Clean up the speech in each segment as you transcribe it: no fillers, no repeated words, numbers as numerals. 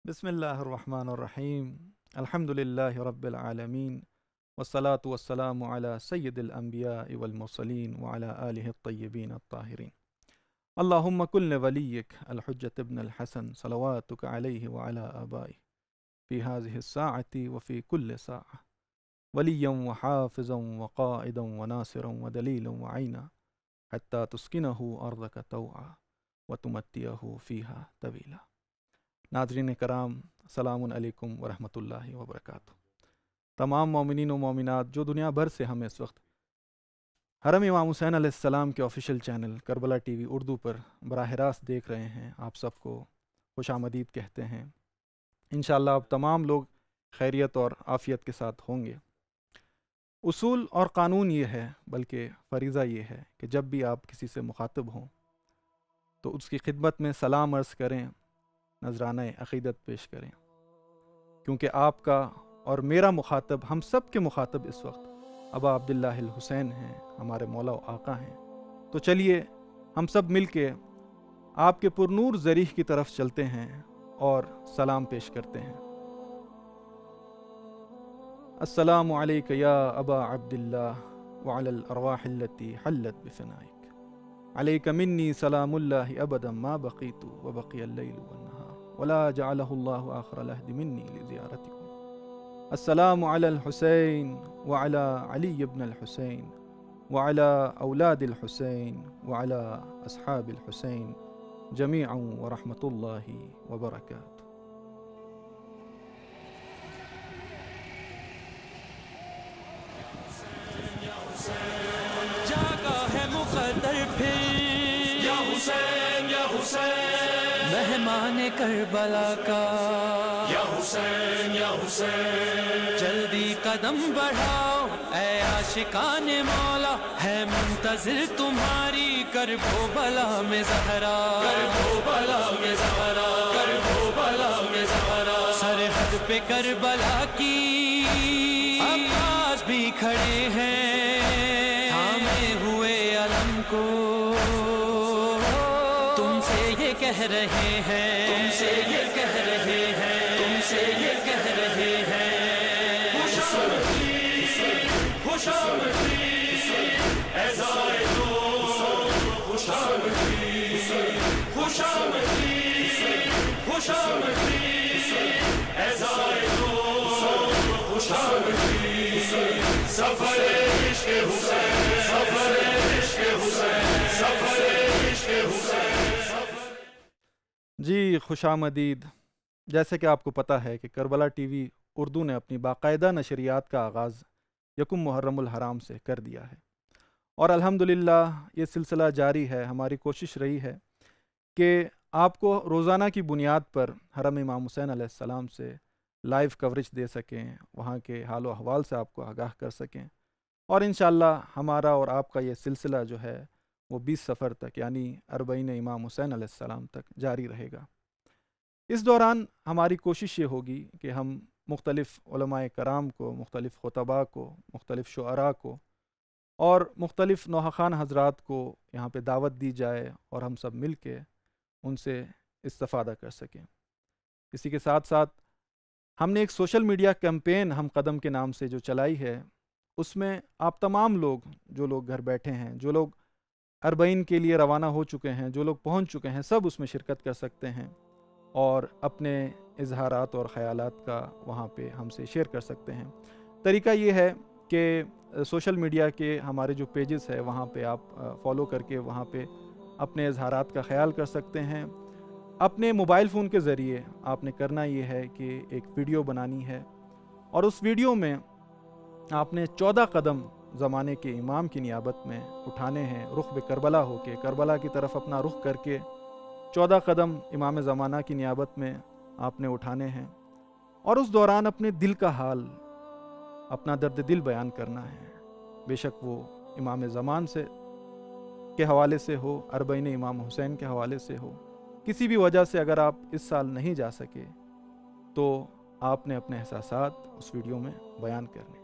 بسم اللہ الرحمن الرحیم الحمد للہ رب العالمین والصلاة والسلام علی سید الانبیاء والمرسلین وعلی آلہ الطیبین الطاہرین اللہم کل ولیک الحجۃ ابن الحسن صلواتک علیہ وعلی آبائہ فی هذه الساعة وفی کل ساعة ولیا وحافظا وقائدا وناصرا ودلیلا وعینا حتی تسکنہ ارضک طوعا وتمتعہ فیہا طویلا۔ ناظرین کرام، السلام علیکم ورحمۃ اللہ وبرکاتہ۔ تمام مومنین و مومنات جو دنیا بھر سے ہمیں اس وقت حرم امام حسین علیہ السلام کے official channel Karbala T V Urdu پر براہ راست دیکھ رہے ہیں، آپ سب کو خوش آمدید کہتے ہیں۔ انشاءاللہ اب تمام لوگ خیریت اور عافیت کے ساتھ ہوں گے۔ اصول اور قانون یہ ہے، بلکہ فریضہ یہ ہے کہ جب بھی آپ کسی سے مخاطب ہوں تو اس کی خدمت میں سلام عرض کریں، نذرانہ عقیدت پیش کریں، کیونکہ آپ کا اور میرا مخاطب، ہم سب کے مخاطب اس وقت ابا عبداللہ الحسین ہیں، ہمارے مولا و آقا ہیں۔ تو چلیے ہم سب مل کے آپ کے پرنور ذریح کی طرف چلتے ہیں اور سلام پیش کرتے ہیں۔ السلام علیک یا ابا عبداللہ وعلی الارواح التي حلت بفنائک، علیک منی سلام اللہ ابدا ما بقیت وبقی اللیل والنہار ولا جعلہ اللہ آخر العہد منی لزیارتکم۔ السلام علی الحسین وعلی علی بن الحسین وعلی اولاد الحسین وعلی اصحاب الحسین جمیعا ورحمۃ اللہ وبرکاتہ۔ جاگا ہے مقدر پھر یا حسین یا حسین، مہمان کربلا کا یا حسین یا حسین، جلدی قدم بڑھاؤ اے عاشقان مولا، ہے منتظر تمہاری کربو بلا میں زہرا، کربو بلا میں زہرا، کربو بلا میں زہرا۔ سرحد پہ کربلا کی عباس بھی کھڑے ہیں، تھامے ہوئے علم کو تم سے یہ کہہ رہے ہیں، تم سے یہ کہہ رہے ہیں، تم سے یہ کہہ رہے ہیں، خوش آمدید خوش آمدید اے زائرون، خوش آمدید خوش آمدید خوش آمدید اے زائرون، خوش آمدید۔ سفر عشق حسین، سفر عشق حسین، سفر عشق حسین۔ جی خوش آمدید۔ جیسے کہ آپ کو پتہ ہے کہ کربلا ٹی وی اردو نے اپنی باقاعدہ نشریات کا آغاز یکم محرم الحرام سے کر دیا ہے، اور الحمدللہ یہ سلسلہ جاری ہے۔ ہماری کوشش رہی ہے کہ آپ کو روزانہ کی بنیاد پر حرم امام حسین علیہ السلام سے لائیو کوریج دے سکیں، وہاں کے حال و احوال سے آپ کو آگاہ کر سکیں، اور انشاءاللہ ہمارا اور آپ کا یہ سلسلہ جو ہے وہ 20 صفر تک، یعنی 40 امام حسین علیہ السلام تک جاری رہے گا۔ اس دوران ہماری کوشش یہ ہوگی کہ ہم مختلف علماء کرام کو، مختلف خطباء کو، مختلف شعراء کو اور مختلف نوحہ خان حضرات کو یہاں پہ دعوت دی جائے، اور ہم سب مل کے ان سے استفادہ کر سکیں۔ اسی کے ساتھ ساتھ ہم نے ایک سوشل میڈیا کیمپین ہم قدم کے نام سے جو چلائی ہے، اس میں آپ تمام لوگ، جو لوگ گھر بیٹھے ہیں، جو لوگ اربعین کے لیے روانہ ہو چکے ہیں، جو لوگ پہنچ چکے ہیں، سب اس میں شرکت کر سکتے ہیں اور اپنے اظہارات اور خیالات کا وہاں پہ ہم سے شیئر کر سکتے ہیں۔ طریقہ یہ ہے کہ سوشل میڈیا کے ہمارے جو پیجز ہے وہاں پہ آپ فالو کر کے وہاں پہ اپنے اظہارات کا خیال کر سکتے ہیں۔ اپنے موبائل فون کے ذریعے آپ نے کرنا یہ ہے کہ ایک ویڈیو بنانی ہے، اور اس ویڈیو میں آپ نے 14 قدم زمانے کے امام کی نیابت میں اٹھانے ہیں، رخ بے کربلا ہو کے، کربلا کی طرف اپنا رخ کر کے 14 قدم امام زمانہ کی نیابت میں آپ نے اٹھانے ہیں، اور اس دوران اپنے دل کا حال، اپنا درد دل بیان کرنا ہے۔ بے شک وہ امام زمان سے کے حوالے سے ہو، 40 امام حسین کے حوالے سے ہو، کسی بھی وجہ سے اگر آپ اس سال نہیں جا سکے تو آپ نے اپنے احساسات اس ویڈیو میں بیان کرنے۔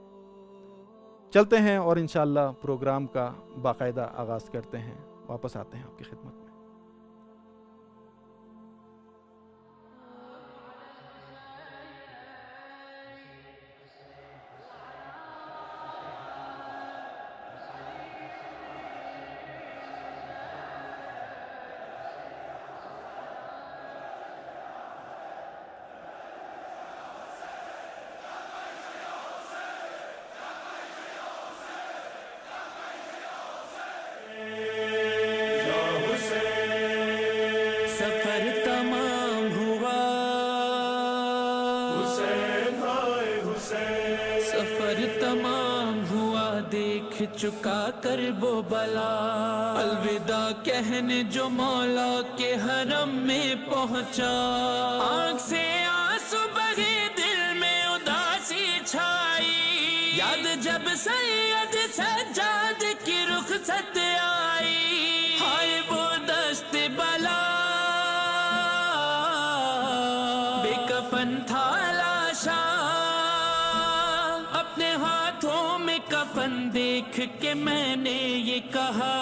چلتے ہیں اور انشاءاللہ پروگرام کا باقاعدہ آغاز کرتے ہیں، واپس آتے ہیں آپ کی خدمت میں۔ سفر تمام ہوا دیکھ چکا کرب و بلا، الوداع کہنے جو مولا کے حرم میں پہنچا، آنکھ سے آنسو بہے دل میں اداسی چھائی، یاد جب سید سجاد کی رخصت آئی، ہائے وہ دست بلا، بے کفن تھا لاشا، اپنے ہاتھوں میں کفن دیکھ کے میں نے یہ کہا،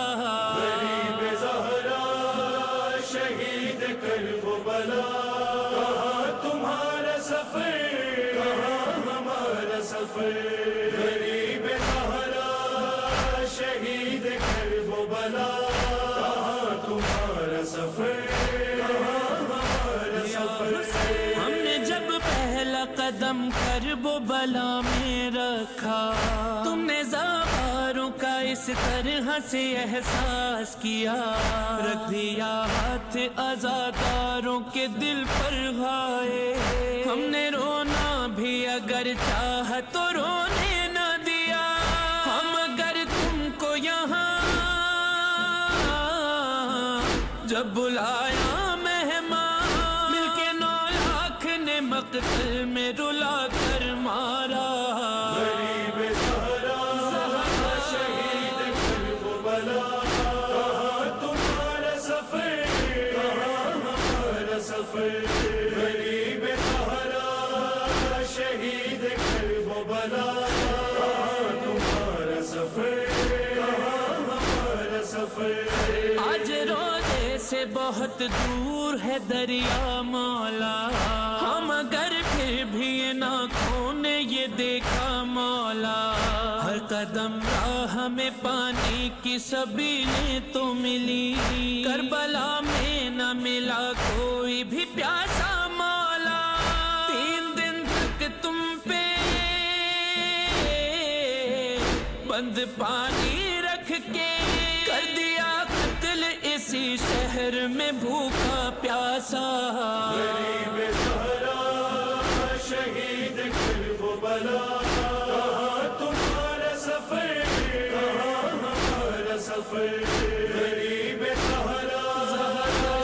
غریب زہرا شہید کرب و بلا، کہاں تمہارا سفر کہاں ہمارا سفر، غریب زہرا شہید کرب و بلا، کہاں تمہارا سفر کہاں ہمارا سفر۔ ہم نے جب پہلا قدم کرب و بلا میں رکھا، تم نے زواروں کا اس طرح سے احساس کیا، رکھ دیا ہاتھ عزاداروں کے دل پر ہائے، ہم نے رونا بھی اگر چاہا تو رونے نہ دیا، ہم اگر تم کو یہاں جب بلایا مہمان، مل کے 9 لاکھ نے مقتل میں رلا کر مارا، غریب زہرا شہید کرب و بلا، کہاں تمہارا سفر کہاں ہمارا سفر، غریب زہرا شہید کرب و بلا، کہاں تمہارا سفر کہاں ہمارا سفر۔ آج روزے سے بہت دور ہے دریا مولا، ہم اگر پھر بھی یہ ناکھوں نے یہ دیکھا مولا، ہر قدم راہ میں پانی کی سبیلیں تو ملی، کربلا میں نہ ملا کوئی بھی پیاسا مولا، 3 دن تک تم پہ بند پانی رکھ کے کر دیا قتل اسی شہر میں بھوکا پیاسا، غریب زہرا شہید کرب و بلا، کہاں تمہارا سفر کہاں ہمارا سفر، غریب زہرا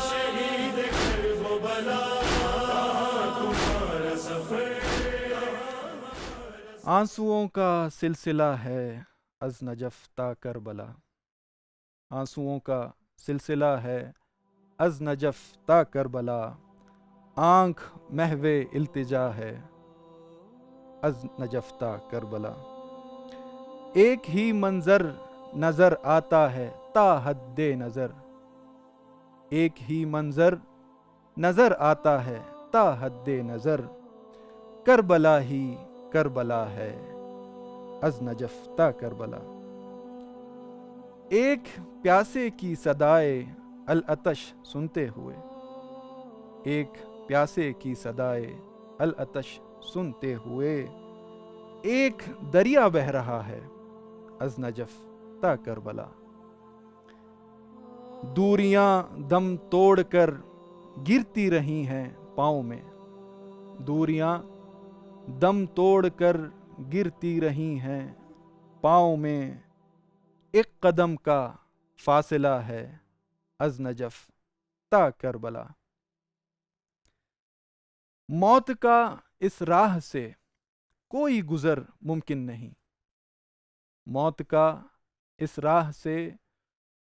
شہید کرب و بلا، کہاں تمہارا سفر آنسوؤں کا سلسلہ ہے از نجف تا کربلا، آنسوؤں کا سلسلہ ہے از نجف تا کربلا، آنکھ محو التجا ہے از نجف تا کربلا، ایک ہی منظر نظر آتا ہے تا حد نظر، ایک ہی منظر نظر آتا ہے تا حد نظر، کربلا ہی کربلا ہے از نجف تا کربلا، ایک پیاسے کی صدائے العطش سنتے ہوئے، ایک پیاسے کی صدائے العطش سنتے ہوئے، ایک دریا بہہ رہا ہے از نجف تا کربلا، دوریاں دم توڑ کر گرتی رہی ہیں پاؤں میں، دوریاں دم توڑ کر گرتی رہی ہیں پاؤں میں، ایک قدم کا فاصلہ ہے از نجف تا کربلا، موت کا اس راہ سے کوئی گزر ممکن نہیں، موت کا اس راہ سے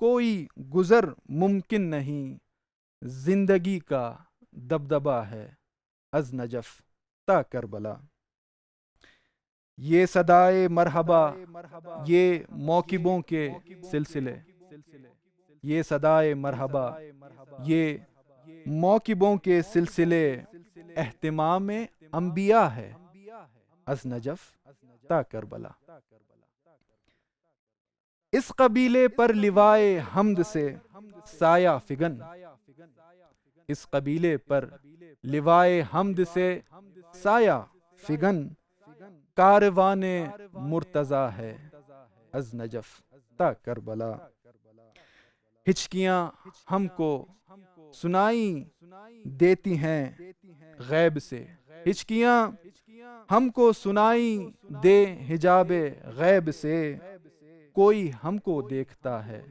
کوئی گزر ممکن نہیں، زندگی کا دبدبا ہے از نجف تا کربلا، یہ صدائے مرحبا یہ موکبوں کے سلسلے، یہ صدائے مرحبا یہ موکبوں کے سلسلے، اہتمام انبیاء ہے از نجف تا کربلا، اس قبیلے پر لوائے حمد سے سایہ فگن، اس قبیلے پر لوائے حمد سے سایہ فگن، کاروان مرتضی ہے از نجف تا کربلا، ہچکیاں ہم کو سنائی دیتی ہیں غیب سے، ہچکیاں ہم کو سنائی دے حجاب غیب سے، کوئی ہم کو دیکھتا ہے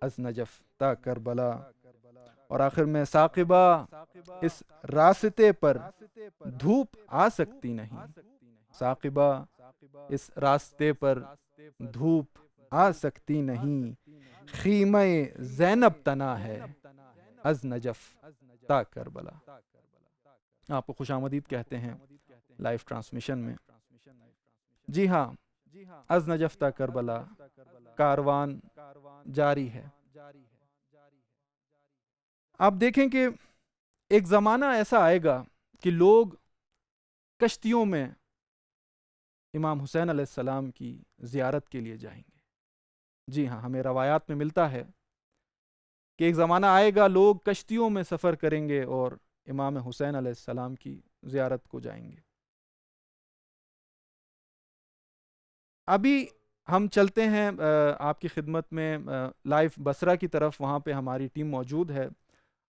از نجف تا کربلا۔ اور آخر میں ثاقبہ اس راستے پر دھوپ آ سکتی نہیں، ثاقبہ اس راستے پر دھوپ آ سکتی نہیں، خیمہ زینب تنا ہے از نجف تا کربلا۔ آپ کو خوش آمدید کہتے ہیں لائیو ٹرانسمیشن میں۔ جی ہاں، از نجف تا کربلا کاروان جاری ہے۔ آپ دیکھیں کہ ایک زمانہ ایسا آئے گا کہ لوگ کشتیوں میں امام حسین علیہ السلام کی زیارت کے لیے جائیں گے۔ جی ہاں، ہمیں روایات میں ملتا ہے کہ ایک زمانہ آئے گا لوگ کشتیوں میں سفر کریں گے اور امام حسین علیہ السلام کی زیارت کو جائیں گے۔ ابھی ہم چلتے ہیں آپ کی خدمت میں لائیو بصرہ کی طرف، وہاں پہ ہماری ٹیم موجود ہے۔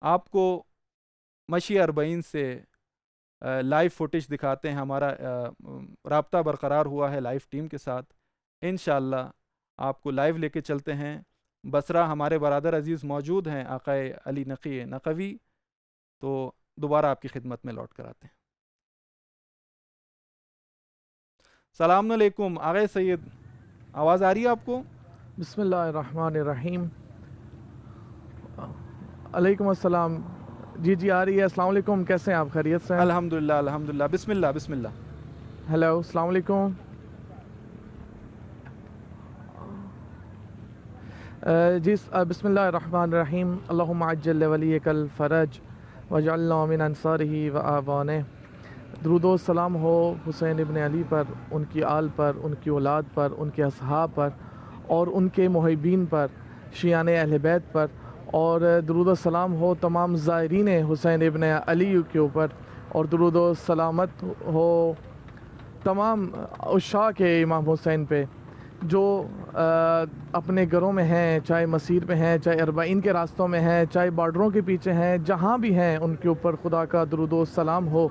آپ کو مشی 40 سے لائیو فوٹیج دکھاتے ہیں۔ ہمارا رابطہ برقرار ہوا ہے لائیو ٹیم کے ساتھ، انشاءاللہ آپ کو لائیو لے کے چلتے ہیں۔ بصرہ ہمارے برادر عزیز موجود ہیں، آقا علی نقی نقوی، تو دوبارہ آپ کی خدمت میں لوٹ کر آتے ہیں۔ السلام علیکم آقا سید، آواز آ رہی ہے آپ کو؟ بسم اللہ الرحمن الرحیم۔ علیکم السلام۔ جی آ رہی ہے۔ السلام علیکم، کیسے ہیں آپ؟ خیریت سے ہیں؟ الحمدللہ الحمدللہ۔ بسم اللہ بسم اللہ۔ ہیلو، السلام علیکم۔ جی بسم اللہ الرحمن الرحیم۔ اللہم عجل لولیک الفرج وجعلنا من انصارہ و اعوانہ۔ درود و سلام ہو حسین ابن علی پر، ان کی آل پر، ان کی اولاد پر، ان کے اصحاب پر اور ان کے محبین پر، شیعان اہل بیت پر، اور درود و سلام ہو تمام زائرین حسین ابن علی کے اوپر، اور درود و سلامت ہو تمام عشاق امام حسین پہ جو اپنے گھروں میں ہیں، چاہے مسیر میں ہیں، چاہے 40 کے راستوں میں ہیں، چاہے بارڈروں کے پیچھے ہیں، جہاں بھی ہیں ان کے اوپر خدا کا درود و سلام ہو۔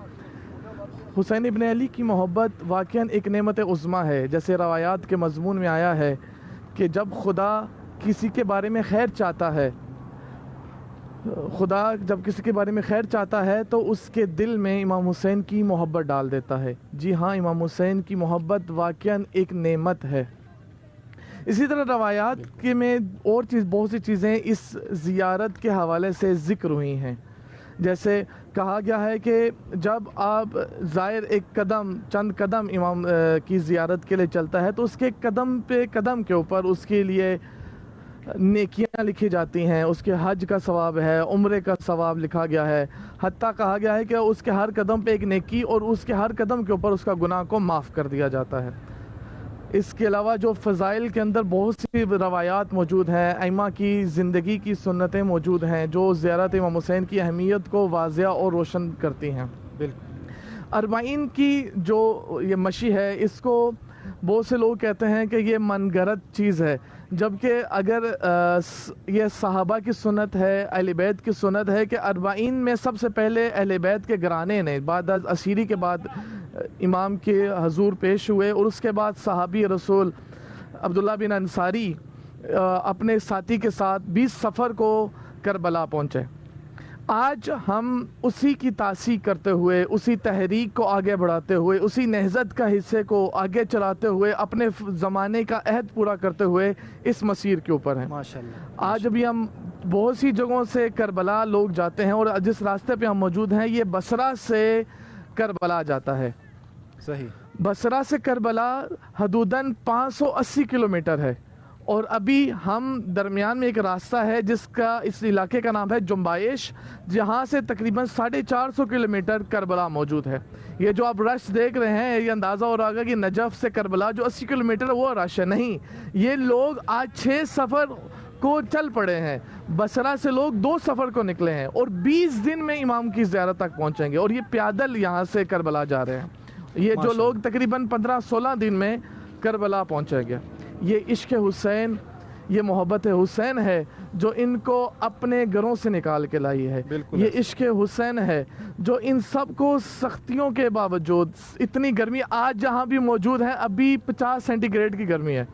حسین ابن علی کی محبت واقعاً ایک نعمت عظمیٰ ہے، جیسے روایات کے مضمون میں آیا ہے کہ جب خدا کسی کے بارے میں خیر چاہتا ہے، خدا جب کسی کے بارے میں خیر چاہتا ہے تو اس کے دل میں امام حسین کی محبت ڈال دیتا ہے۔ جی ہاں، امام حسین کی محبت واقعاً ایک نعمت ہے۔ اسی طرح روایات کے میں اور بہت سی چیزیں اس زیارت کے حوالے سے ذکر ہوئی ہیں، جیسے کہا گیا ہے کہ جب آپ زائر ایک قدم چند قدم امام کی زیارت کے لیے چلتا ہے تو اس کے قدم پہ قدم کے اوپر اس کے لیے نیکیاں لکھی جاتی ہیں، اس کے حج کا ثواب ہے، عمرے کا ثواب لکھا گیا ہے، حتیٰ کہا گیا ہے کہ اس کے ہر قدم پہ ایک نیکی اور اس کے ہر قدم کے اوپر اس کا گناہ کو معاف کر دیا جاتا ہے۔ اس کے علاوہ جو فضائل کے اندر بہت سی روایات موجود ہیں، ائمہ کی زندگی کی سنتیں موجود ہیں جو زیارت امام حسین کی اہمیت کو واضح اور روشن کرتی ہیں۔ بالکل 40 کی جو یہ مشی ہے، اس کو بہت سے لوگ کہتے ہیں کہ یہ من گھڑت چیز ہے، جبکہ اگر یہ صحابہ کی سنت ہے، اہل بیت کی سنت ہے کہ 40 میں سب سے پہلے اہل بیت کے گھرانے نے بعد از اسیری کے بعد امام کے حضور پیش ہوئے، اور اس کے بعد صحابی رسول عبداللہ بن انصاری اپنے ساتھی کے ساتھ 20 سفر کو کربلا پہنچے۔ آج ہم اسی کی تاسیح کرتے ہوئے، اسی تحریک کو آگے بڑھاتے ہوئے، اسی نہضت کا حصے کو آگے چلاتے ہوئے، اپنے زمانے کا عہد پورا کرتے ہوئے اس مسیر کے اوپر ہیں۔ ماشاءاللہ۔ آج ابھی ہم بہت سی جگہوں سے کربلا لوگ جاتے ہیں، اور جس راستے پہ ہم موجود ہیں یہ بصرہ سے کربلا جاتا ہے۔ صحیح۔ بصرہ سے کربلا حدوداً 580 کلومیٹر ہے، اور ابھی ہم درمیان میں ایک راستہ ہے جس کا اس علاقے کا نام ہے جنبائش، جہاں سے تقریباً 450 کلومیٹر کربلا موجود ہے۔ یہ جو آپ رش دیکھ رہے ہیں، یہ اندازہ ہو رہا ہوگا کہ نجف سے کربلا جو 80 کلومیٹر ہے وہ رش ہے، نہیں، یہ لوگ آج 6 سفر کو چل پڑے ہیں۔ بصرہ سے لوگ 2 سفر کو نکلے ہیں اور 20 دن میں امام کی زیارت تک پہنچیں گے، اور یہ پیادل یہاں سے کربلا جا رہے ہیں۔ یہ جو لوگ تقریباً 15-16 دن میں کربلا پہنچے گے۔ یہ عشق حسین، یہ محبت حسین ہے جو ان کو اپنے گھروں سے نکال کے لائی ہے. بالکل یہ ایسا. عشق حسین ہے جو ان سب کو سختیوں کے باوجود, اتنی گرمی آج جہاں بھی موجود ہیں ابھی 50 سینٹی گریڈ کی گرمی ہے,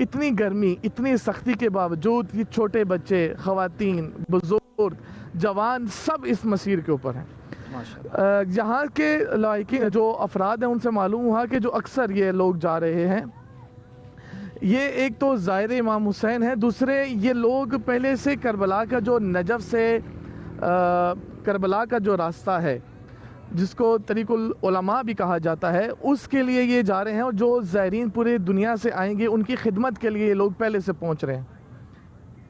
اتنی گرمی اتنی سختی کے باوجود یہ چھوٹے بچے, خواتین, بزرگ, جوان سب اس مسیر کے اوپر ہیں. ماشاءاللہ. یہاں کے لائقین جو افراد ہیں ان سے معلوم ہوا کہ جو اکثر یہ لوگ جا رہے ہیں, یہ ایک تو زائر امام حسین ہے, دوسرے یہ لوگ پہلے سے کربلا کا جو نجف سے کربلا کا جو راستہ ہے جس کو طریق العلماء بھی کہا جاتا ہے, اس کے لیے یہ جا رہے ہیں, اور جو زائرین پورے دنیا سے آئیں گے ان کی خدمت کے لیے یہ لوگ پہلے سے پہنچ رہے ہیں.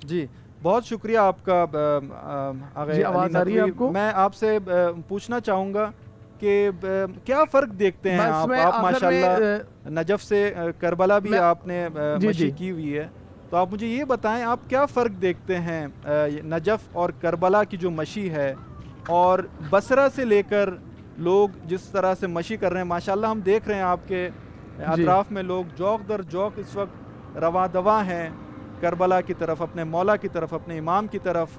جی بہت شکریہ آپ کا آغا جی, آواز آ رہی ہے آپ کو؟ میں آپ سے پوچھنا چاہوں گا کہ کیا فرق دیکھتے ہیں بس آپ میں آپ آخر ماشاءاللہ نجف سے کربلا بھی آپ نے جی مشی جی. کی ہوئی ہے, تو آپ مجھے یہ بتائیں آپ کیا فرق دیکھتے ہیں نجف اور کربلا کی جو مشی ہے اور بصرہ سے لے کر لوگ جس طرح سے مشی کر رہے ہیں, ماشاءاللہ ہم دیکھ رہے ہیں آپ کے اطراف میں لوگ جوق در جوق اس وقت رواں دواں ہیں کربلا کی طرف, اپنے مولا کی طرف, اپنے امام کی طرف,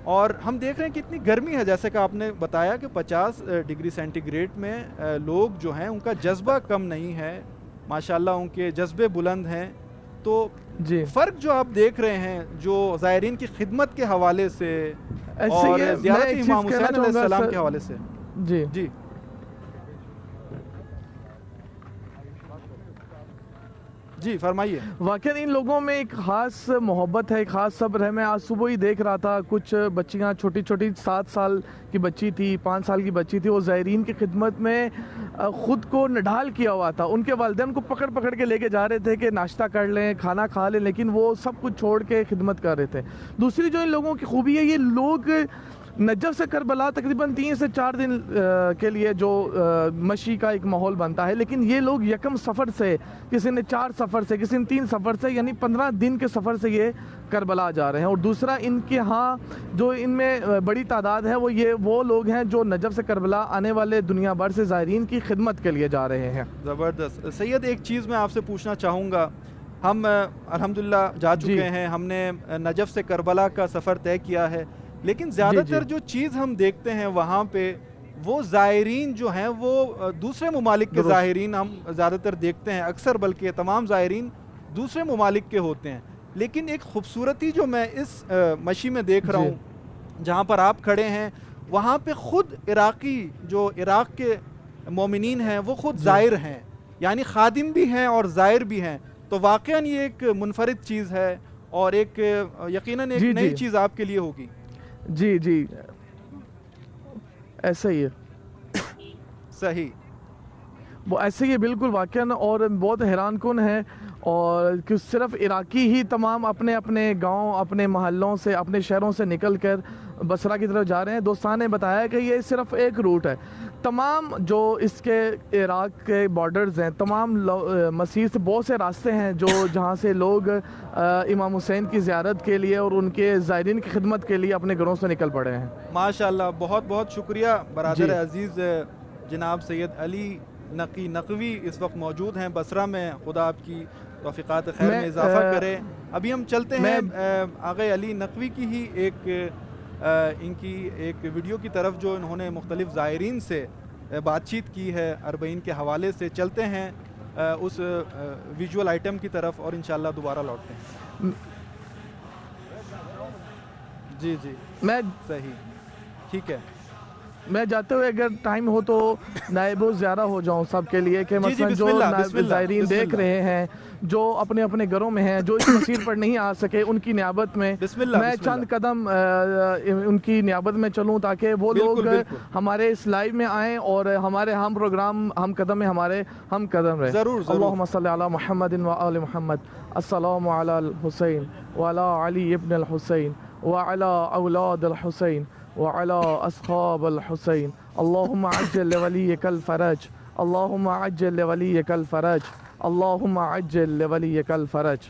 اور ہم دیکھ رہے ہیں کہ اتنی گرمی ہے جیسے کہ آپ نے بتایا کہ 50 ڈگری سینٹی گریڈ میں لوگ جو ہیں ان کا جذبہ کم نہیں ہے, ماشاءاللہ ان کے جذبے بلند ہیں. تو جی فرق جو آپ دیکھ رہے ہیں جو زائرین کی خدمت کے حوالے سے ایسے اور میں زیارت ایک چیز امام کہنا حسین علیہ چاہوں گا السلام سر. کے حوالے سے. جی جی جی فرمائیے. واقعا ان لوگوں میں ایک خاص محبت ہے, ایک خاص صبر ہے. میں آج صبح ہی دیکھ رہا تھا کچھ بچیاں چھوٹی چھوٹی 7 سال کی بچی تھی, 5 سال کی بچی تھی, وہ زائرین کی خدمت میں خود کو نڈھال کیا ہوا تھا. ان کے والدین کو پکڑ پکڑ کے لے کے جا رہے تھے کہ ناشتہ کر لیں, کھانا کھا لیں, لیکن وہ سب کچھ چھوڑ کے خدمت کر رہے تھے. دوسری جو ان لوگوں کی خوبی ہے, یہ لوگ نجف سے کربلا تقریباً 3 سے 4 دن کے لیے جو مشی کا ایک ماحول بنتا ہے, لیکن یہ لوگ یکم سفر سے, کسی نے 4 سفر سے, کسی نے 3 سفر سے, یعنی 15 دن کے سفر سے یہ کربلا جا رہے ہیں. اور دوسرا ان کے ہاں جو ان میں بڑی تعداد ہے وہ لوگ ہیں جو نجف سے کربلا آنے والے دنیا بھر سے زائرین کی خدمت کے لیے جا رہے ہیں. زبردست. سید ایک چیز میں آپ سے پوچھنا چاہوں گا, ہم الحمدللہ جا چکے ہیں, ہم نے نجف سے کربلا کا سفر طے کیا ہے, لیکن زیادہ تر جو چیز ہم دیکھتے ہیں وہاں پہ وہ زائرین جو ہیں وہ دوسرے ممالک کے زائرین ہم زیادہ تر دیکھتے ہیں, اکثر بلکہ تمام زائرین دوسرے ممالک کے ہوتے ہیں. لیکن ایک خوبصورتی جو میں اس مشی میں دیکھ رہا ہوں جہاں پر آپ کھڑے ہیں, وہاں پہ خود عراقی جو عراق کے مومنین ہیں وہ خود زائر ہیں, یعنی خادم بھی ہیں اور زائر بھی ہیں. تو واقعاً یہ ایک منفرد چیز ہے اور ایک یقیناً ایک نئی چیز آپ کے لیے ہوگی. جی جی ایسا ہی ہے. صحیح, وہ ایسے ہی ہے بالکل واقعاً. اور بہت حیران کن ہے, اور کہ صرف عراقی ہی تمام اپنے اپنے گاؤں, اپنے محلوں سے, اپنے شہروں سے نکل کر بصرہ کی طرف جا رہے ہیں. دوستان نے بتایا کہ یہ صرف ایک روٹ ہے. تمام جو اس کے عراق کے بارڈرز ہیں, تمام مسیر سے بہت سے راستے ہیں جہاں سے لوگ امام حسین کی زیارت کے لیے اور ان کے زائرین کی خدمت کے لیے اپنے گھروں سے نکل پڑے ہیں. ماشاءاللہ. بہت بہت شکریہ برادر عزیز جناب سید علی نقی نقوی اس وقت موجود ہیں بصرہ میں. خدا آپ کی توفیقات خیر میں اضافہ کرے. ابھی ہم چلتے ہیں آغا علی نقوی کی ہی ان کی ایک ویڈیو کی طرف جو انہوں نے مختلف زائرین سے بات چیت کی ہے 40 کے حوالے سے. چلتے ہیں اس ویژول آئٹم کی طرف اور انشاءاللہ دوبارہ لوٹتے ہیں. جی جی میں صحیح, ٹھیک ہے. میں جاتے ہوئے اگر ٹائم ہو تو نائب الزیارہ ہو جاؤں سب کے لیے, کہ مثلا جو زائرین دیکھ رہے ہیں جو اپنے اپنے گھروں میں ہیں, جو اس مسیر پر نہیں آ سکے, ان کی نیابت میں میں چند قدم ان کی نیابت میں چلوں تاکہ وہ لوگ ہمارے اس لائیو میں آئیں اور ہمارے ہم پروگرام ہم قدم میں ہمارے ہم قدم رہیں. اللہم صلی علی محمد و آل محمد. السلام علی الحسین وعلی علی ابن الحسین وعلی اولاد الحسین وعلى أصحاب الحسين. اللهم عجل لوليك الفرج, اللهم عجل لوليك الفرج, اللهم عجل لوليك الفرج.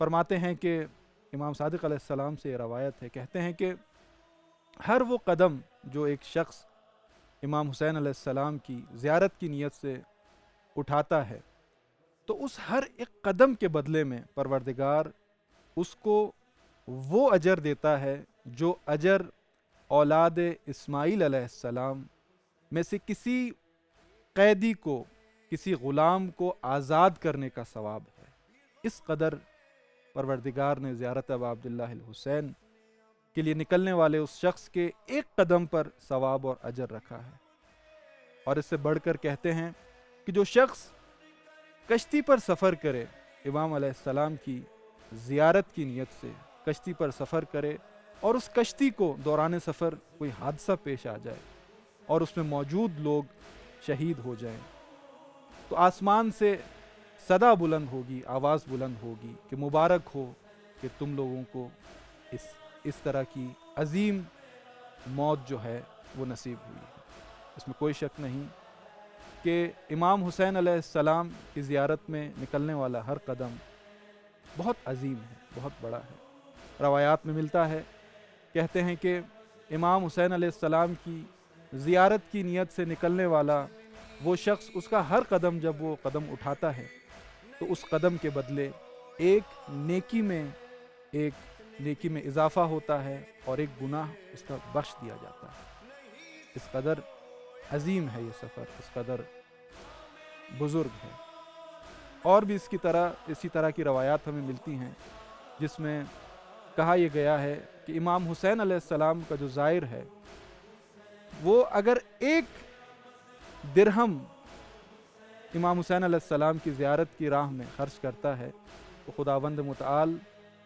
فرماتے ہیں کہ امام صادق علیہ السلام سے یہ روایت ہے، کہتے ہیں کہ ہر وہ قدم جو ایک شخص امام حسین علیہ السلام کی زیارت کی نیت سے اٹھاتا ہے تو اس ہر ایک قدم کے بدلے میں پروردگار اس کو وہ اجر دیتا ہے جو اجر اولاد اسماعیل علیہ السلام میں سے کسی قیدی کو، کسی غلام کو آزاد کرنے کا ثواب ہے۔ اس قدر پروردگار نے زیارت ابا عبداللہ الحسین کے لیے نکلنے والے اس شخص کے ایک قدم پر ثواب اور اجر رکھا ہے۔ اور اس سے بڑھ کر کہتے ہیں کہ جو شخص کشتی پر سفر کرے، امام علیہ السلام کی زیارت کی نیت سے کشتی پر سفر کرے، اور اس کشتی کو دوران سفر کوئی حادثہ پیش آ جائے اور اس میں موجود لوگ شہید ہو جائیں، تو آسمان سے صدا بلند ہوگی، آواز بلند ہوگی کہ مبارک ہو کہ تم لوگوں کو اس طرح کی عظیم موت جو ہے وہ نصیب ہوئی ہے۔ اس میں کوئی شک نہیں کہ امام حسین علیہ السلام کی زیارت میں نکلنے والا ہر قدم بہت عظیم ہے، بہت بڑا ہے۔ روایات میں ملتا ہے، کہتے ہیں کہ امام حسین علیہ السلام کی زیارت کی نیت سے نکلنے والا وہ شخص، اس کا ہر قدم جب وہ قدم اٹھاتا ہے تو اس قدم کے بدلے ایک نیکی میں اضافہ ہوتا ہے اور ایک گناہ اس کا بخش دیا جاتا ہے۔ اس قدر عظیم ہے یہ سفر، اس قدر بزرگ ہے۔ اور بھی اسی طرح کی روایات ہمیں ملتی ہیں جس میں کہا یہ گیا ہے کہ امام حسین علیہ السلام کا جو زائر ہے وہ اگر ایک درہم امام حسین علیہ السلام کی زیارت کی راہ میں خرچ کرتا ہے تو خداوند متعال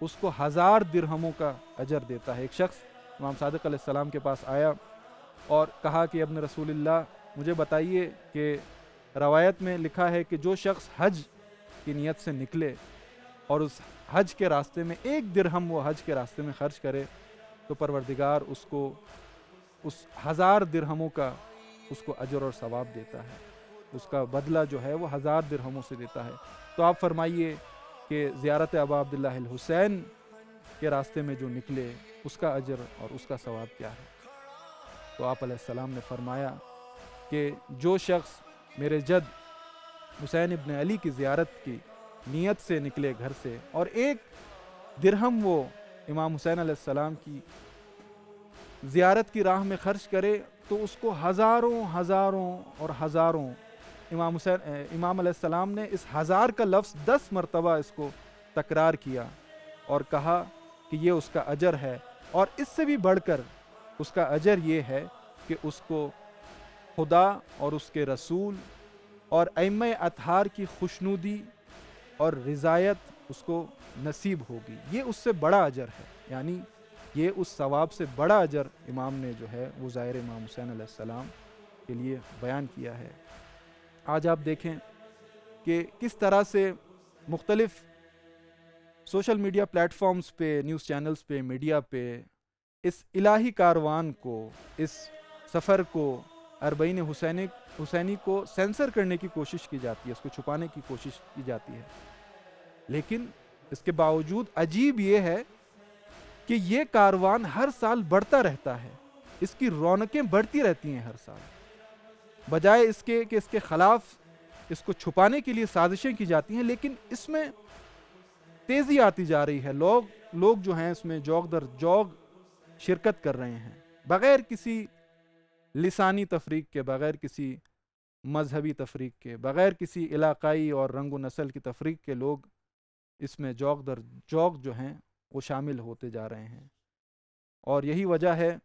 اس کو 1000 درہموں کا اجر دیتا ہے۔ ایک شخص امام صادق علیہ السلام کے پاس آیا اور کہا کہ ابن رسول اللہ مجھے بتائیے کہ روایت میں لکھا ہے کہ جو شخص حج کی نیت سے نکلے اور اس حج کے راستے میں 1 درہم وہ حج کے راستے میں خرچ کرے تو پروردگار اس کو اس 1000 درہموں کا اس کو اجر اور ثواب دیتا ہے، اس کا بدلہ جو ہے وہ 1000 درہموں سے دیتا ہے۔ تو آپ فرمائیے کہ زیارت ابا عبداللہ الحسین کے راستے میں جو نکلے اس کا اجر اور اس کا ثواب کیا ہے؟ تو آپ علیہ السلام نے فرمایا کہ جو شخص میرے جد حسین ابن علی کی زیارت کی نیت سے نکلے گھر سے اور 1 درہم وہ امام حسین علیہ السلام کی زیارت کی راہ میں خرچ کرے تو اس کو ہزاروں امام علیہ السلام نے اس 1000 کا لفظ 10 مرتبہ اس کو تکرار کیا اور کہا کہ یہ اس کا اجر ہے، اور اس سے بھی بڑھ کر اس کا اجر یہ ہے کہ اس کو خدا اور اس کے رسول اور ائمہ اطہار کی خوشنودی اور رضایت اس کو نصیب ہوگی۔ یہ اس سے بڑا اجر ہے، یعنی یہ اس ثواب سے بڑا اجر امام نے جو ہے وہ زائر امام حسین علیہ السلام کے لیے بیان کیا ہے۔ آج آپ دیکھیں کہ کس طرح سے مختلف سوشل میڈیا پلیٹ فارمز پہ، نیوز چینلز پہ، میڈیا پہ اس الہی کاروان کو، اس سفر کو، اربعین حسینی کو سینسر کرنے کی کوشش کی جاتی ہے، اس کو چھپانے کی کوشش کی جاتی ہے، لیکن اس کے باوجود عجیب یہ ہے کہ یہ کاروان ہر سال بڑھتا رہتا ہے، اس کی رونقیں بڑھتی رہتی ہیں ہر سال، بجائے اس کے کہ اس کے خلاف اس کو چھپانے کے لیے سازشیں کی جاتی ہیں، لیکن اس میں تیزی آتی جا رہی ہے۔ لوگ جو ہیں اس میں جوگ در جوگ شرکت کر رہے ہیں، بغیر کسی لسانی تفریق کے، بغیر کسی مذہبی تفریق کے، بغیر کسی علاقائی اور رنگ و نسل کی تفریق کے لوگ اس میں جوگ در جوگ جو ہیں وہ شامل ہوتے جا رہے ہیں۔ اور یہی وجہ ہے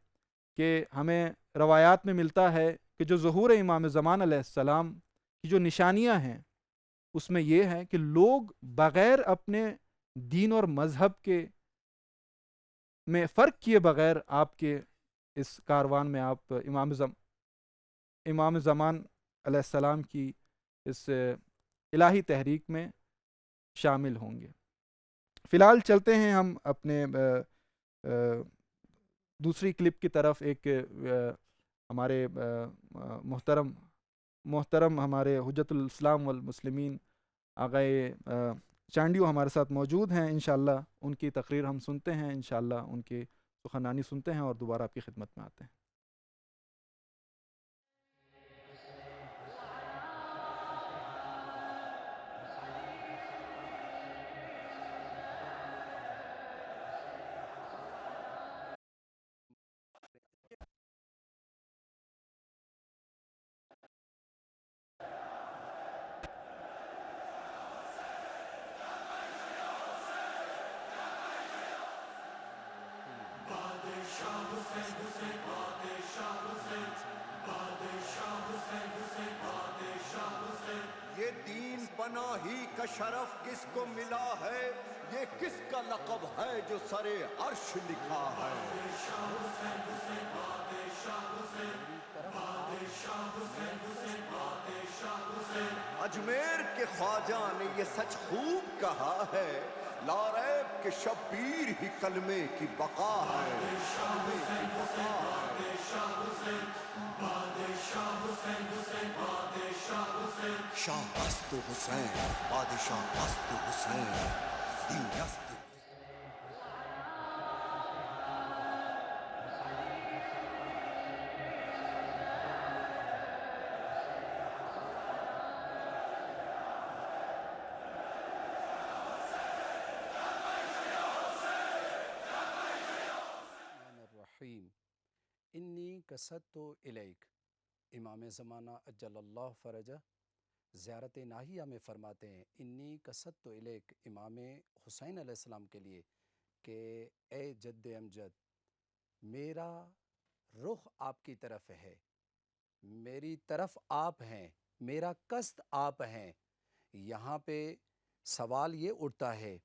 کہ ہمیں روایات میں ملتا ہے کہ جو ظہور امام زمان علیہ السلام کی جو نشانیاں ہیں اس میں یہ ہے کہ لوگ بغیر اپنے دین اور مذہب کے میں فرق کیے بغیر آپ کے اس کاروان میں آپ امام زمان علیہ السلام کی اس الہی تحریک میں شامل ہوں گے۔ فی الحال چلتے ہیں ہم اپنے دوسری کلپ کی طرف۔ ایک ہمارے محترم ہمارے حجت الاسلام والمسلمین آقائے چانڈیو ہمارے ساتھ موجود ہیں، انشاءاللہ ان کی تقریر ہم سنتے ہیں، انشاءاللہ ان کی سخنرانی سنتے ہیں اور دوبارہ آپ کی خدمت میں آتے ہیں۔ یہ دین پناہی کا شرف کس کو ملا ہے، یہ کس کا لقب ہے جو سرے عرش لکھا ہے۔ اجمیر کے خواجہ نے یہ سچ خوب کہا ہے، لا ریب کہ شبیر ہی کلمے کی بقا ہے۔ شاہ است حسین، بادشاہ است حسین، دین است الرحیم انی قصدت الیک۔ امام زمانہ اجل اللہ فرجہ زیارت ناہیہ میں فرماتے ہیں انی قصدت الیک، امام حسین علیہ السلام کے لیے، کہ اے جد امجد، میرا رخ آپ کی طرف ہے، میری طرف آپ ہیں، میرا قصد آپ ہیں۔ یہاں پہ سوال یہ اٹھتا ہے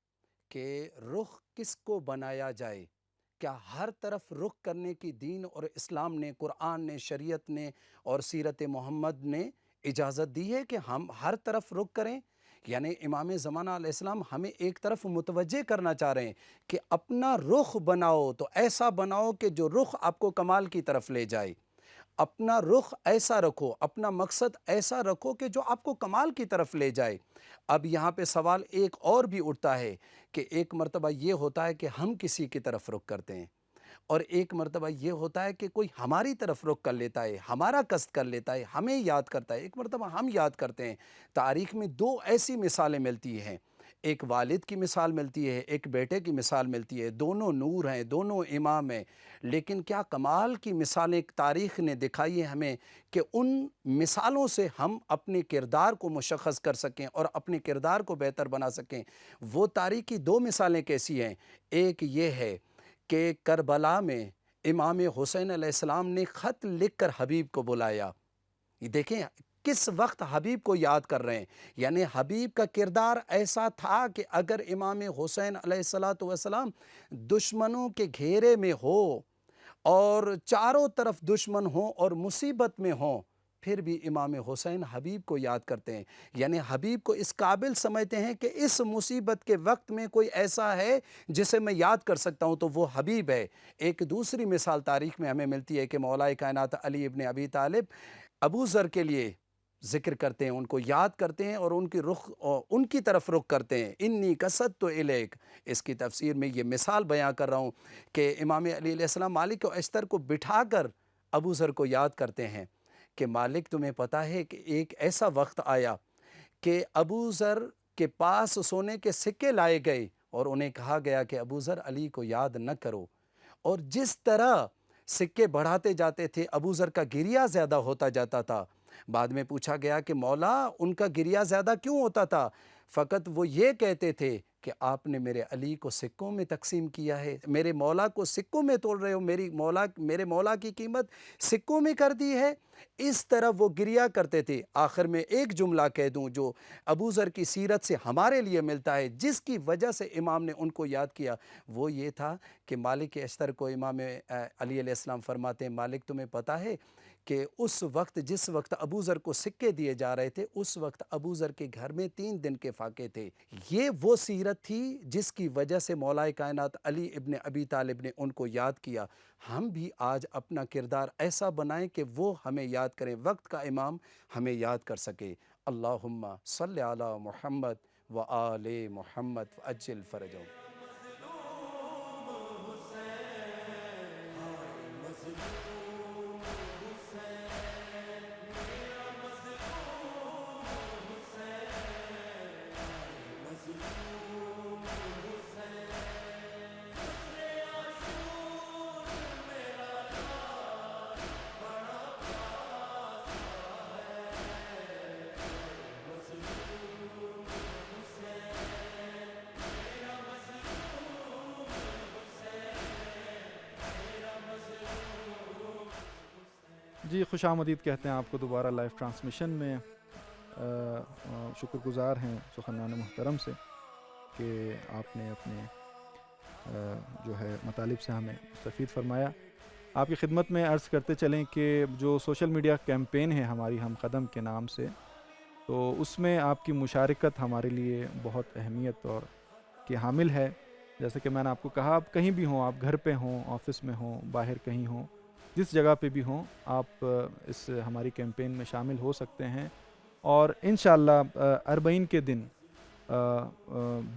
کہ رخ کس کو بنایا جائے؟ کیا ہر طرف رخ کرنے کی دین اور اسلام نے، قرآن نے، شریعت نے اور سیرت محمد نے اجازت دی ہے کہ ہم ہر طرف رخ کریں؟ یعنی امام زمانہ علیہ السلام ہمیں ایک طرف متوجہ کرنا چاہ رہے ہیں کہ اپنا رخ بناؤ تو ایسا بناؤ کہ جو رخ آپ کو کمال کی طرف لے جائے۔ اپنا رخ ایسا رکھو، اپنا مقصد ایسا رکھو کہ جو آپ کو کمال کی طرف لے جائے۔ اب یہاں پہ سوال ایک اور بھی اٹھتا ہے کہ ایک مرتبہ یہ ہوتا ہے کہ ہم کسی کی طرف رخ کرتے ہیں، اور ایک مرتبہ یہ ہوتا ہے کہ کوئی ہماری طرف رخ کر لیتا ہے، ہمارا قصد کر لیتا ہے، ہمیں یاد کرتا ہے، ایک مرتبہ ہم یاد کرتے ہیں۔ تاریخ میں دو ایسی مثالیں ملتی ہیں، ایک والد کی مثال ملتی ہے، ایک بیٹے کی مثال ملتی ہے، دونوں نور ہیں، دونوں امام ہیں، لیکن کیا کمال کی مثالیں تاریخ نے دکھائی ہیں ہمیں کہ ان مثالوں سے ہم اپنے کردار کو مشخص کر سکیں اور اپنے کردار کو بہتر بنا سکیں۔ وہ تاریخ کی دو مثالیں کیسی ہیں؟ ایک یہ ہے کہ کربلا میں امام حسین علیہ السلام نے خط لکھ کر حبیب کو بلایا۔ یہ دیکھیں کس وقت حبیب کو یاد کر رہے ہیں، یعنی حبیب کا کردار ایسا تھا کہ اگر امام حسین علیہ السلام دشمنوں کے گھیرے میں ہو اور چاروں طرف دشمن ہوں اور مصیبت میں ہوں، پھر بھی امام حسین حبیب کو یاد کرتے ہیں، یعنی حبیب کو اس قابل سمجھتے ہیں کہ اس مصیبت کے وقت میں کوئی ایسا ہے جسے میں یاد کر سکتا ہوں تو وہ حبیب ہے۔ ایک دوسری مثال تاریخ میں ہمیں ملتی ہے کہ مولا کائنات علی ابن ابی طالب ابو ذر کے لیے ذکر کرتے ہیں، ان کو یاد کرتے ہیں اور ان کی طرف رخ کرتے ہیں۔ انی قصدت الیک، اس کی تفسیر میں یہ مثال بیان کر رہا ہوں کہ امام علی علیہ السلام مالک و اشتر کو بٹھا کر ابو ذر کو یاد کرتے ہیں کہ مالک تمہیں پتہ ہے کہ ایک ایسا وقت آیا کہ ابو ذر کے پاس سونے کے سکے لائے گئے اور انہیں کہا گیا کہ ابو ذر علی کو یاد نہ کرو، اور جس طرح سکے بڑھاتے جاتے تھے ابو ذر کا گریہ زیادہ ہوتا جاتا تھا۔ بعد میں پوچھا گیا کہ مولا ان کا گریہ زیادہ کیوں ہوتا تھا؟ فقط وہ یہ کہتے تھے کہ آپ نے میرے علی کو سکوں میں تقسیم کیا ہے، میرے مولا کو سکوں میں تول رہے ہو، میرے مولا کی قیمت سکوں میں کر دی ہے۔ اس طرح وہ گریہ کرتے تھے۔ آخر میں ایک جملہ کہہ دوں جو ابو ذر کی سیرت سے ہمارے لیے ملتا ہے، جس کی وجہ سے امام نے ان کو یاد کیا، وہ یہ تھا کہ مالک اشتر کو امام علی علیہ السلام فرماتے ہیں مالک تمہیں پتہ ہے کہ اس وقت جس وقت ابو ذر کو سکے دیے جا رہے تھے اس وقت ابو ذر کے گھر میں 3 دن کے فاقے تھے۔ یہ وہ سیرت تھی جس کی وجہ سے مولا کائنات علی ابن ابی طالب نے ان کو یاد کیا۔ ہم بھی آج اپنا کردار ایسا بنائیں کہ وہ ہمیں یاد کریں، وقت کا امام ہمیں یاد کر سکے۔ اللہم صلی علی محمد وآل محمد وعجل فرجهم. جی خوش آمدید کہتے ہیں آپ کو دوبارہ لائیو ٹرانسمیشن میں. شکر گزار ہیں سخنان محترم سے کہ آپ نے اپنے جو ہے مطالب سے ہمیں مستفید فرمایا. آپ کی خدمت میں عرض کرتے چلیں کہ جو سوشل میڈیا کیمپین ہے ہماری ہم قدم کے نام سے، تو اس میں آپ کی مشارکت ہمارے لیے بہت اہمیت اور کی حامل ہے. جیسے کہ میں نے آپ کو کہا، آپ کہیں بھی ہوں، آپ گھر پہ ہوں، آفس میں ہوں، باہر کہیں ہوں، جس جگہ پہ بھی ہوں، آپ اس ہماری کیمپین میں شامل ہو سکتے ہیں. اور انشاءاللہ 40 کے دن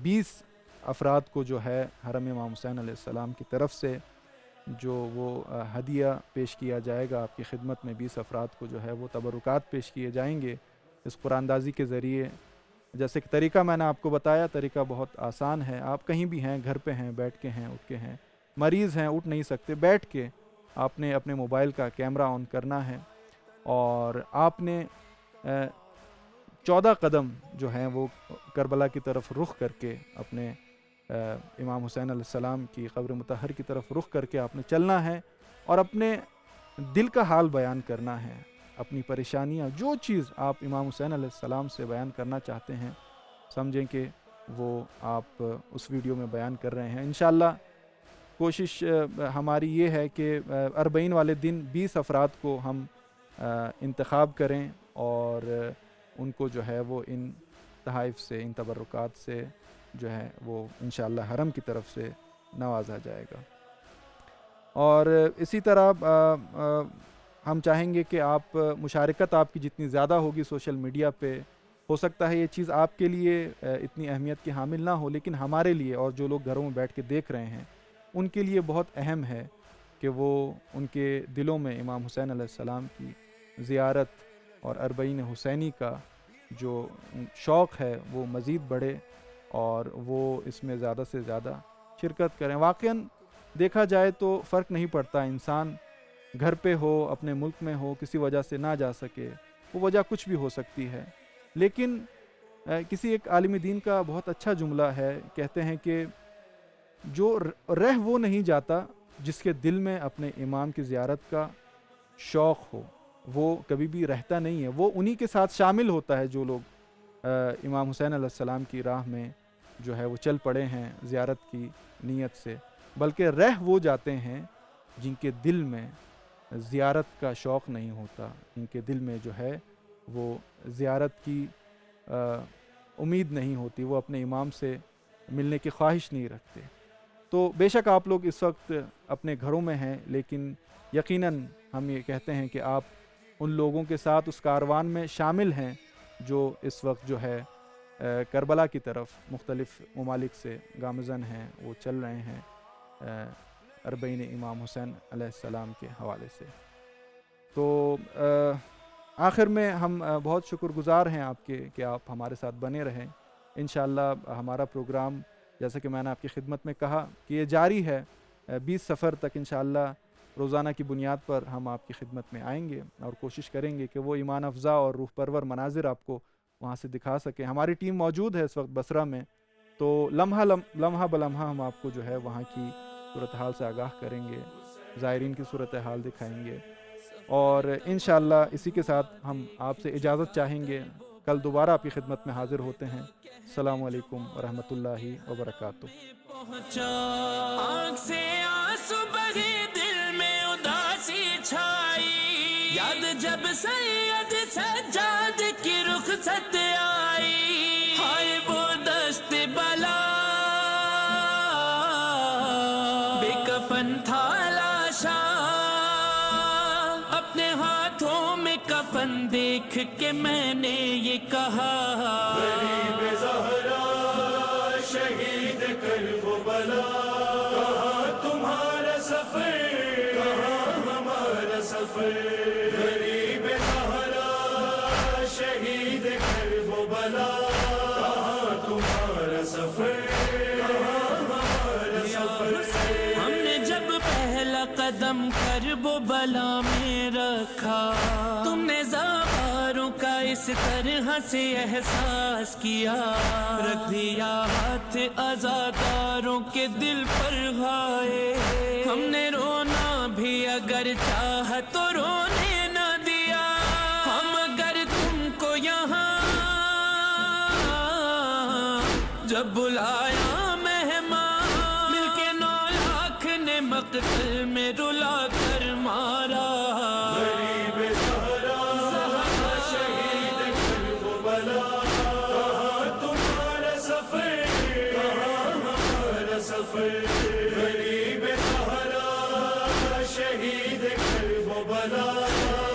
20 افراد کو جو ہے حرم امام حسین علیہ السلام کی طرف سے جو وہ ہدیہ پیش کیا جائے گا آپ کی خدمت میں. 20 افراد کو جو ہے وہ تبرکات پیش کیے جائیں گے اس قرآن اندازی کے ذریعے. جیسے کہ طریقہ میں نے آپ کو بتایا، طریقہ بہت آسان ہے. آپ کہیں بھی ہیں، گھر پہ ہیں، بیٹھ کے ہیں، اٹھ کے ہیں، مریض ہیں، اٹھ نہیں سکتے، بیٹھ کے آپ نے اپنے موبائل کا کیمرہ آن کرنا ہے اور آپ نے 14 قدم جو ہیں وہ کربلا کی طرف رخ کر کے، اپنے امام حسین علیہ السلام کی قبر مطہر کی طرف رخ کر کے آپ نے چلنا ہے اور اپنے دل کا حال بیان کرنا ہے. اپنی پریشانیاں، جو چیز آپ امام حسین علیہ السلام سے بیان کرنا چاہتے ہیں، سمجھیں کہ وہ آپ اس ویڈیو میں بیان کر رہے ہیں. انشاءاللہ کوشش ہماری یہ ہے کہ 40 والے دن 20 افراد کو ہم انتخاب کریں اور ان کو جو ہے وہ ان تحائف سے، ان تبرکات سے جو ہے وہ انشاءاللہ حرم کی طرف سے نوازا جائے گا. اور اسی طرح ہم چاہیں گے کہ آپ مشارکت آپ کی جتنی زیادہ ہوگی سوشل میڈیا پہ، ہو سکتا ہے یہ چیز آپ کے لیے اتنی اہمیت کی حامل نہ ہو، لیکن ہمارے لیے اور جو لوگ گھروں میں بیٹھ کے دیکھ رہے ہیں ان کے لیے بہت اہم ہے کہ وہ ان کے دلوں میں امام حسین علیہ السلام کی زیارت اور 40 حسینی کا جو شوق ہے وہ مزید بڑھے اور وہ اس میں زیادہ سے زیادہ شرکت کریں. واقعاً دیکھا جائے تو فرق نہیں پڑتا، انسان گھر پہ ہو، اپنے ملک میں ہو، کسی وجہ سے نہ جا سکے، وہ وجہ کچھ بھی ہو سکتی ہے. لیکن کسی ایک عالم دین کا بہت اچھا جملہ ہے، کہتے ہیں کہ جو رہ وہ نہیں جاتا جس کے دل میں اپنے امام کی زیارت کا شوق ہو، وہ کبھی بھی رہتا نہیں ہے. وہ انہی کے ساتھ شامل ہوتا ہے جو لوگ امام حسین علیہ السلام کی راہ میں جو ہے وہ چل پڑے ہیں زیارت کی نیت سے، بلکہ رہ وہ جاتے ہیں جن کے دل میں زیارت کا شوق نہیں ہوتا، جن کے دل میں جو ہے وہ زیارت کی امید نہیں ہوتی، وہ اپنے امام سے ملنے کی خواہش نہیں رکھتے. تو بے شک آپ لوگ اس وقت اپنے گھروں میں ہیں، لیکن یقیناً ہم یہ کہتے ہیں کہ آپ ان لوگوں کے ساتھ اس کاروان میں شامل ہیں جو اس وقت جو ہے کربلا کی طرف مختلف ممالک سے گامزن ہیں، وہ چل رہے ہیں 40 امام حسین علیہ السلام کے حوالے سے. تو آخر میں ہم بہت شکر گزار ہیں آپ کے کہ آپ ہمارے ساتھ بنے رہیں. انشاءاللہ ہمارا پروگرام جیسے کہ میں نے آپ کی خدمت میں کہا کہ یہ جاری ہے 20 سفر تک. انشاءاللہ روزانہ کی بنیاد پر ہم آپ کی خدمت میں آئیں گے اور کوشش کریں گے کہ وہ ایمان افزا اور روح پرور مناظر آپ کو وہاں سے دکھا سکیں. ہماری ٹیم موجود ہے اس وقت بصرہ میں، تو لمحہ بلمحہ ہم آپ کو جو ہے وہاں کی صورتحال سے آگاہ کریں گے، زائرین کی صورتحال دکھائیں گے. اور انشاءاللہ اسی کے ساتھ ہم آپ سے اجازت چاہیں گے. کل دوبارہ آپ کی خدمت میں حاضر ہوتے ہیں. السلام علیکم ورحمۃ اللہ وبرکاتہ. آنکھ سے آنسو بہے، دل میں اداسی چھائی، یاد جب سید سجاد کی رخصت آئی، ہائے وہ دست بلا بے کفن تھا لاشا، اپنے ہاتھوں میں کفن دیکھ کے میں نے یہ کہا غریب زہرا شہید کربلا کہاں تمہارا سفر کہاں ہمارا سفر غریب زہرا شہید کربلا کہاں تمہارا سفر کہاں ہمارا سفر ہم نے جب پہلا قدم کربلا میں رکھا تم نے زواروں کا اس طرح سے احساس کیا رکھ دیا ہاتھ عزاداروں کے دل پر ہائے ہم نے رونا بھی اگر چاہا تو رونے نہ دیا ہم اگر تم کو یہاں جب بلایا مہمان مل کے 9 لاکھ نے مقتل میں رلا کر مارا غریب زہرا شہید کربلا کہاں تمہارا سفر کہاں ہمارا سفر غریب زہرا شہید کربلا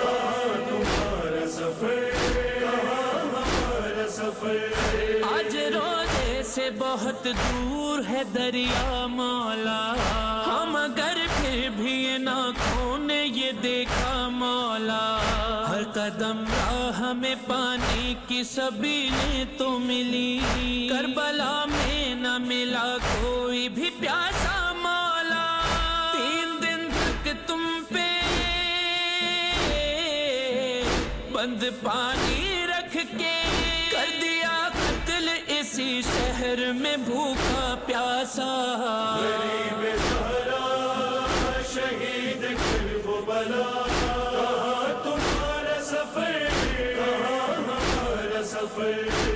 کہاں تمہارا سفر کہاں ہمارا سفر آج روزے سے بہت دور ہے دریا مولا ہم اگر پھر بھی یہ ناکھوں نے یہ دیکھا مولا ہر قدم راہ میں پانی کی سبیلیں تو ملی کربلا میں نہ ملا کوئی بھی پیاسا مولا 3 دن تک تم پہ بند پانی رکھ کے کر دیا قتل اسی شہر میں بھوکا پیاسا غریب زہرا شہید کربلا کہاں تمہارا سفر کہاں ہمارا سفر